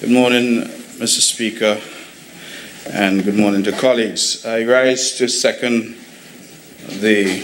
Good morning, Mr. Speaker, and good morning to colleagues. I rise to second the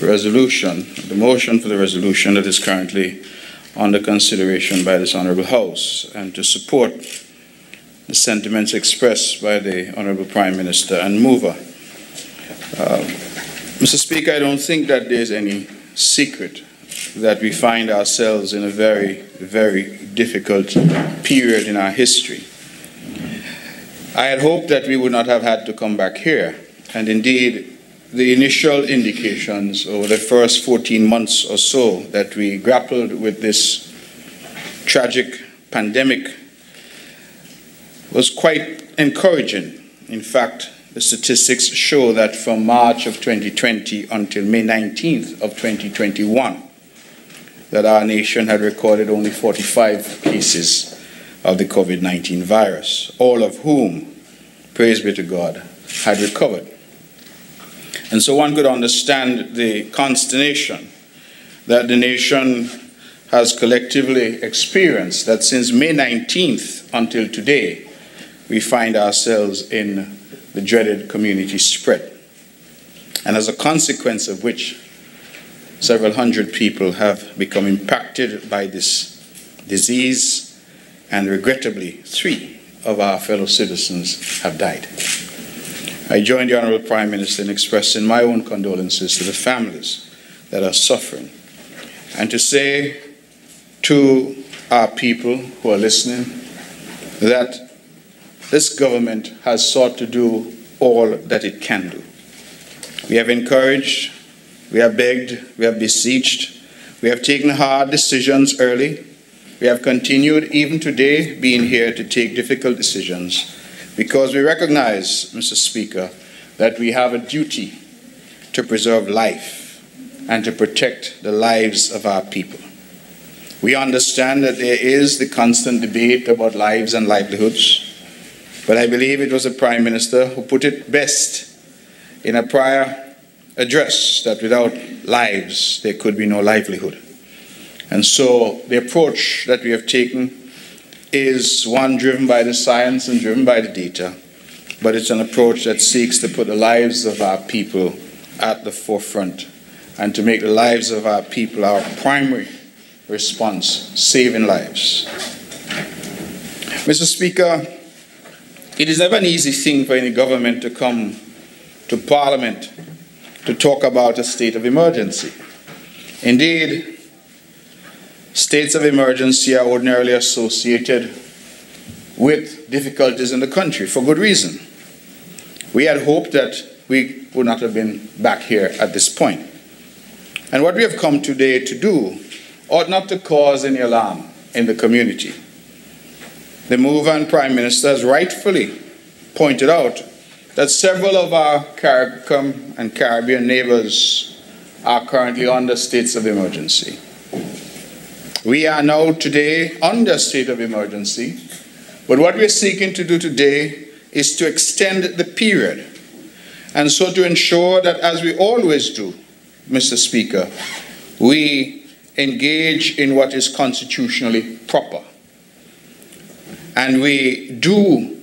resolution, the motion for the resolution that is currently under consideration by this Honourable House, and to support the sentiments expressed by the Honourable Prime Minister and mover. Mr. Speaker, I don't think that there's any secret that we find ourselves in a very, very difficult period in our history. I had hoped that we would not have had to come back here, and indeed the initial indications over the first 14 months or so that we grappled with this tragic pandemic was quite encouraging. In fact, the statistics show that from March of 2020 until May 19th of 2021, that our nation had recorded only 45 cases of the COVID-19 virus, all of whom, praise be to God, had recovered. And so one could understand the consternation that the nation has collectively experienced, that since May 19th until today, we find ourselves in the dreaded community spread. And as a consequence of which, several hundred people have become impacted by this disease, and regrettably, 3 of our fellow citizens have died. I join the Honourable Prime Minister in expressing my own condolences to the families that are suffering, and to say to our people who are listening that this government has sought to do all that it can do. We have encouraged, we have begged, we have beseeched, we have taken hard decisions early. We have continued even today being here to take difficult decisions because we recognize, Mr. Speaker, that we have a duty to preserve life and to protect the lives of our people. We understand that there is the constant debate about lives and livelihoods, but I believe it was the Prime Minister who put it best in a prior address, that without lives there could be no livelihood. And so the approach that we have taken is one driven by the science and driven by the data, but it's an approach that seeks to put the lives of our people at the forefront and to make the lives of our people our primary response, saving lives. Mr. Speaker, it is never an easy thing for any government to come to Parliament to talk about a state of emergency. Indeed, states of emergency are ordinarily associated with difficulties in the country for good reason. We had hoped that we would not have been back here at this point. And what we have come today to do ought not to cause any alarm in the community. The mover and Prime Minister has rightfully pointed out that several of our CARICOM and Caribbean neighbors are currently under states of emergency. We are now today under a state of emergency, but what we're seeking to do today is to extend the period, and so to ensure that, as we always do, Mr. Speaker, we engage in what is constitutionally proper, and we do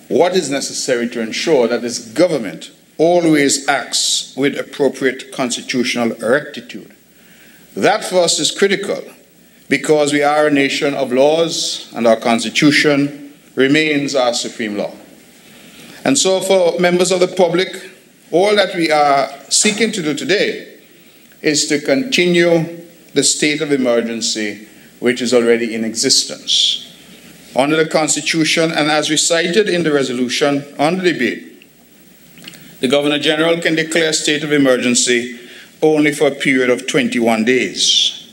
what is necessary to ensure that this government always acts with appropriate constitutional rectitude. That for us is critical because we are a nation of laws and our Constitution remains our supreme law. And so for members of the public, all that we are seeking to do today is to continue the state of emergency which is already in existence. Under the Constitution, and as recited in the resolution on the debate, the Governor-General can declare a state of emergency only for a period of 21 days.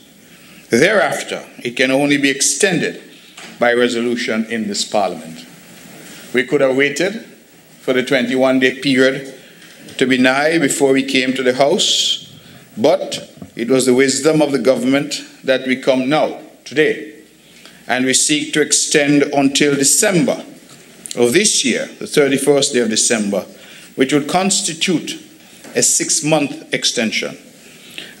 Thereafter, it can only be extended by resolution in this Parliament. We could have waited for the 21-day period to be nigh before we came to the House, but it was the wisdom of the government that we come now, today. And we seek to extend until December of this year, the 31st day of December, which would constitute a 6-month extension.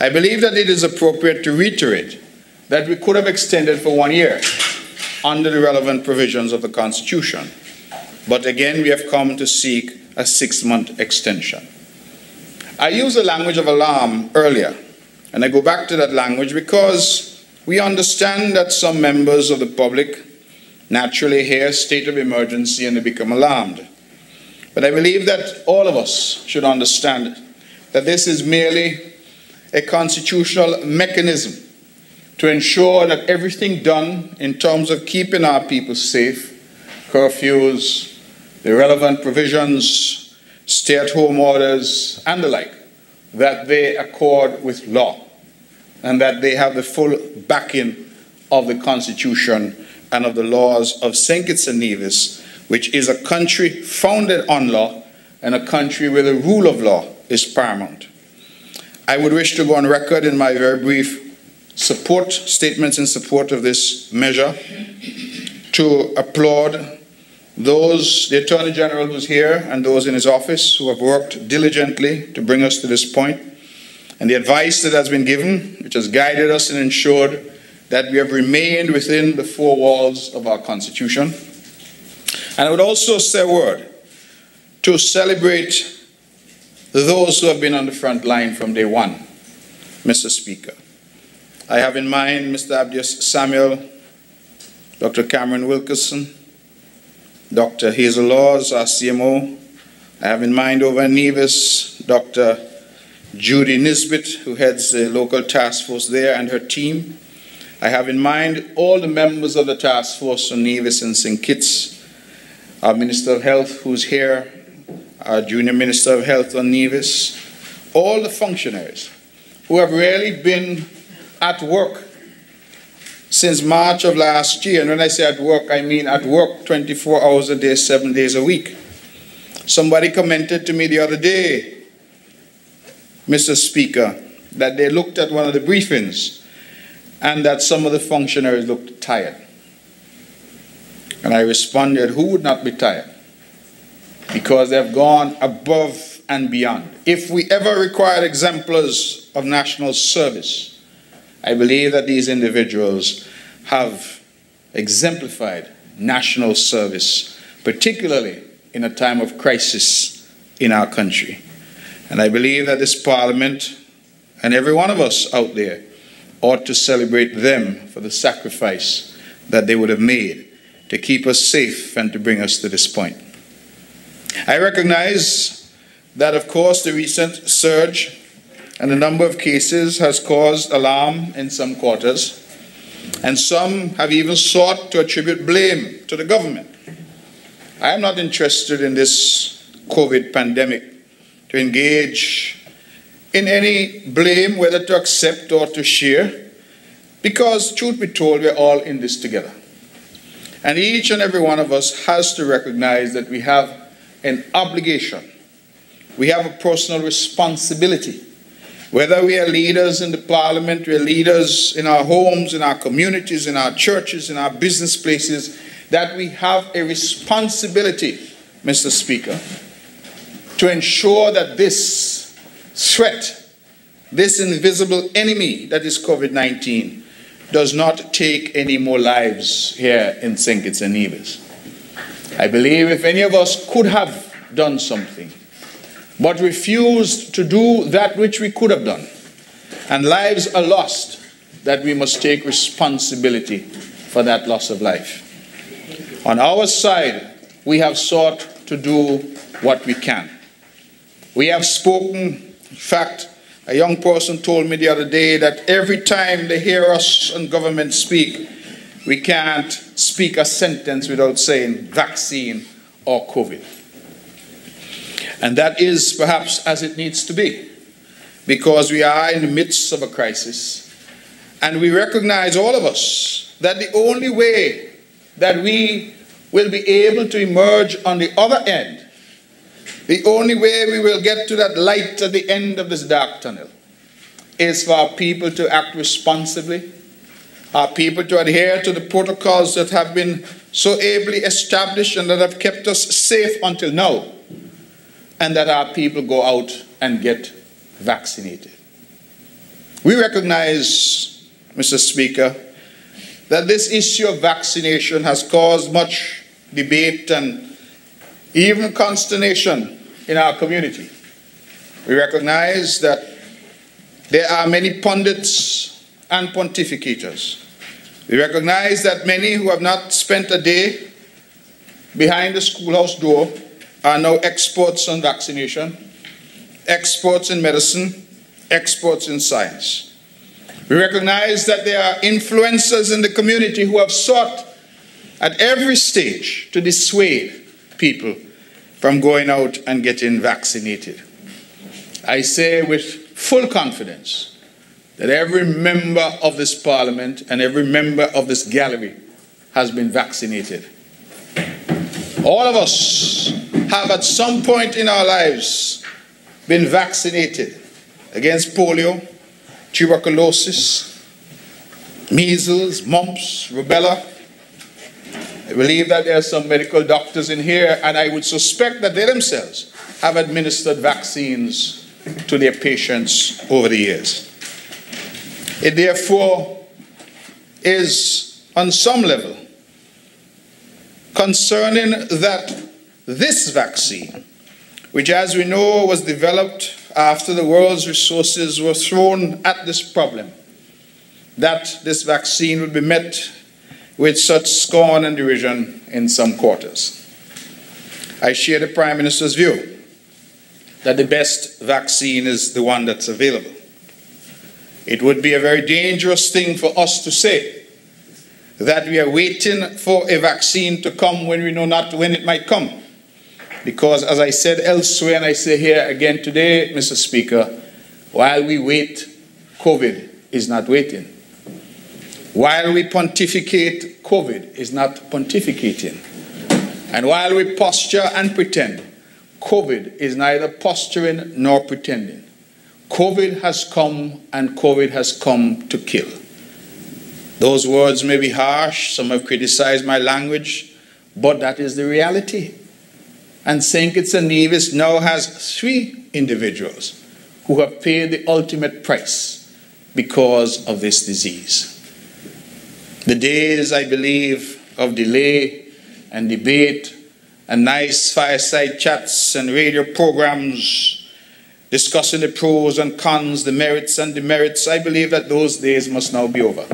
I believe that it is appropriate to reiterate that we could have extended for 1 year. under the relevant provisions of the Constitution. But again, we have come to seek a 6-month extension. I used the language of alarm earlier, and I go back to that language because we understand that some members of the public naturally hear state of emergency and they become alarmed. But I believe that all of us should understand that this is merely a constitutional mechanism to ensure that everything done in terms of keeping our people safe, curfews, the relevant provisions, stay-at-home orders, and the like, that they accord with law, and that they have the full backing of the Constitution and of the laws of St. Kitts and Nevis, which is a country founded on law and a country where the rule of law is paramount. I would wish to go on record in my very brief statements in support of this measure to applaud the Attorney General who's here and those in his office who have worked diligently to bring us to this point, and the advice that has been given, which has guided us and ensured that we have remained within the 4 walls of our Constitution. And I would also say a word to celebrate those who have been on the front line from day one, Mr. Speaker. I have in mind Mr. Abdius Samuel, Dr. Cameron Wilkerson, Dr. Hazel Laws, our CMO. I have in mind over in Nevis, Dr. Judy Nisbet, who heads the local task force there, and her team. I have in mind all the members of the task force on Nevis and St. Kitts, our Minister of Health who's here, our Junior Minister of Health on Nevis, all the functionaries who have really been at work since March of last year. And when I say at work, I mean at work 24 hours a day, 7 days a week. Somebody commented to me the other day, Mr. Speaker, that they looked at one of the briefings and that some of the functionaries looked tired. And I responded, who would not be tired? Because they've gone above and beyond. If we ever required exemplars of national service, I believe that these individuals have exemplified national service, particularly in a time of crisis in our country. And I believe that this Parliament and every one of us out there ought to celebrate them for the sacrifice that they would have made to keep us safe and to bring us to this point. I recognize that, of course, the recent surge and the number of cases has caused alarm in some quarters, and some have even sought to attribute blame to the government. I am not interested in this COVID pandemic to engage in any blame, whether to accept or to share, because, truth be told, we're all in this together. And each and every one of us has to recognize that we have an obligation. We have a personal responsibility. Whether we are leaders in the Parliament, we are leaders in our homes, in our communities, in our churches, in our business places, that we have a responsibility, Mr. Speaker, to ensure that this threat, this invisible enemy that is COVID-19, does not take any more lives here in St. Kitts and Nevis. I believe if any of us could have done something, but refused to do that which we could have done, and lives are lost, that we must take responsibility for that loss of life. On our side, we have sought to do what we can. We have spoken. In fact, a young person told me the other day that every time they hear us and government speak, we can't speak a sentence without saying vaccine or COVID. And that is perhaps as it needs to be, because we are in the midst of a crisis. And we recognize, all of us, that the only way that we will be able to emerge on the other end, the only way we will get to that light at the end of this dark tunnel, is for our people to act responsibly, our people to adhere to the protocols that have been so ably established and that have kept us safe until now, and that our people go out and get vaccinated. We recognize, Mr. Speaker, that this issue of vaccination has caused much debate and even consternation in our community. We recognize that there are many pundits and pontificators. We recognize that many who have not spent a day behind the schoolhouse door are now experts on vaccination, experts in medicine, experts in science. We recognize that there are influencers in the community who have sought at every stage to dissuade people from going out and getting vaccinated. I say with full confidence that every member of this parliament and every member of this gallery has been vaccinated. All of us have at some point in our lives been vaccinated against polio, tuberculosis, measles, mumps, rubella. I believe that there are some medical doctors in here, and I would suspect that they themselves have administered vaccines to their patients over the years. It therefore is, on some level, concerning that this vaccine, which as we know was developed after the world's resources were thrown at this problem, that this vaccine would be met with such scorn and derision in some quarters. I share the Prime Minister's view that the best vaccine is the one that's available. It would be a very dangerous thing for us to say that we are waiting for a vaccine to come when we know not when it might come. Because as I said elsewhere, and I say here again today, Mr. Speaker, while we wait, COVID is not waiting. While we pontificate, COVID is not pontificating. And while we posture and pretend, COVID is neither posturing nor pretending. COVID has come, and COVID has come to kill. Those words may be harsh, some have criticized my language, but that is the reality. And St. Kitts and Nevis now has 3 individuals who have paid the ultimate price because of this disease. The days, I believe, of delay and debate and nice fireside chats and radio programs discussing the pros and cons, the merits and demerits, I believe that those days must now be over.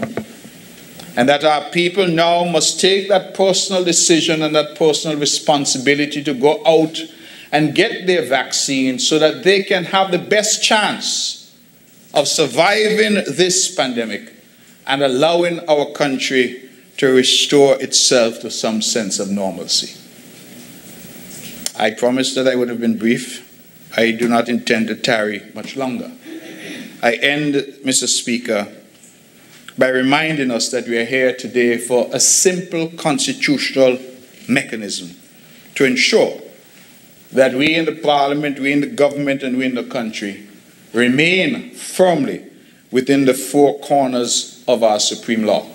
And that our people now must take that personal decision and that personal responsibility to go out and get their vaccine so that they can have the best chance of surviving this pandemic and allowing our country to restore itself to some sense of normalcy. I promised that I would have been brief. I do not intend to tarry much longer. I end, Mr. Speaker, by reminding us that we are here today for a simple constitutional mechanism to ensure that we in the Parliament, we in the government, and we in the country remain firmly within the 4 corners of our supreme law.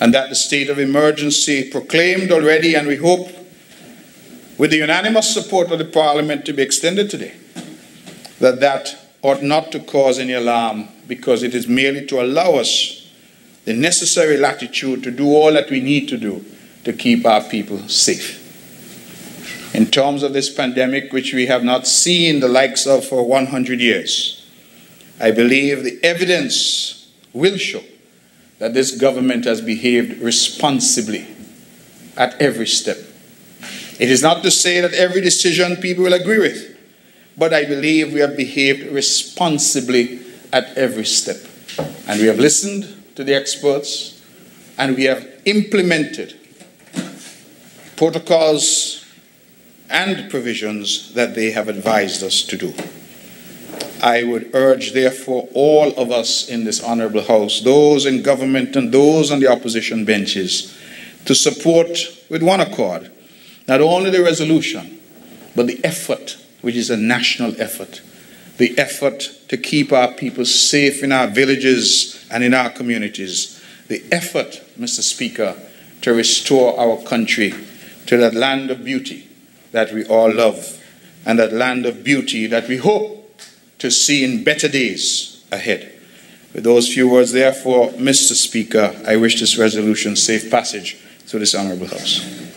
And that the state of emergency proclaimed already, and we hope with the unanimous support of the Parliament to be extended today, that ought not to cause any alarm, because it is merely to allow us the necessary latitude to do all that we need to do to keep our people safe. In terms of this pandemic, which we have not seen the likes of for 100 years, I believe the evidence will show that this government has behaved responsibly at every step. It is not to say that every decision people will agree with, but I believe we have behaved responsibly at every step. And we have listened to the experts, and we have implemented protocols and provisions that they have advised us to do. I would urge, therefore, all of us in this honorable House, those in government and those on the opposition benches, to support with one accord not only the resolution, but the effort, which is a national effort, the effort to keep our people safe in our villages and in our communities, the effort, Mr. Speaker, to restore our country to that land of beauty that we all love, and that land of beauty that we hope to see in better days ahead. With those few words, therefore, Mr. Speaker, I wish this resolution safe passage to this honourable House.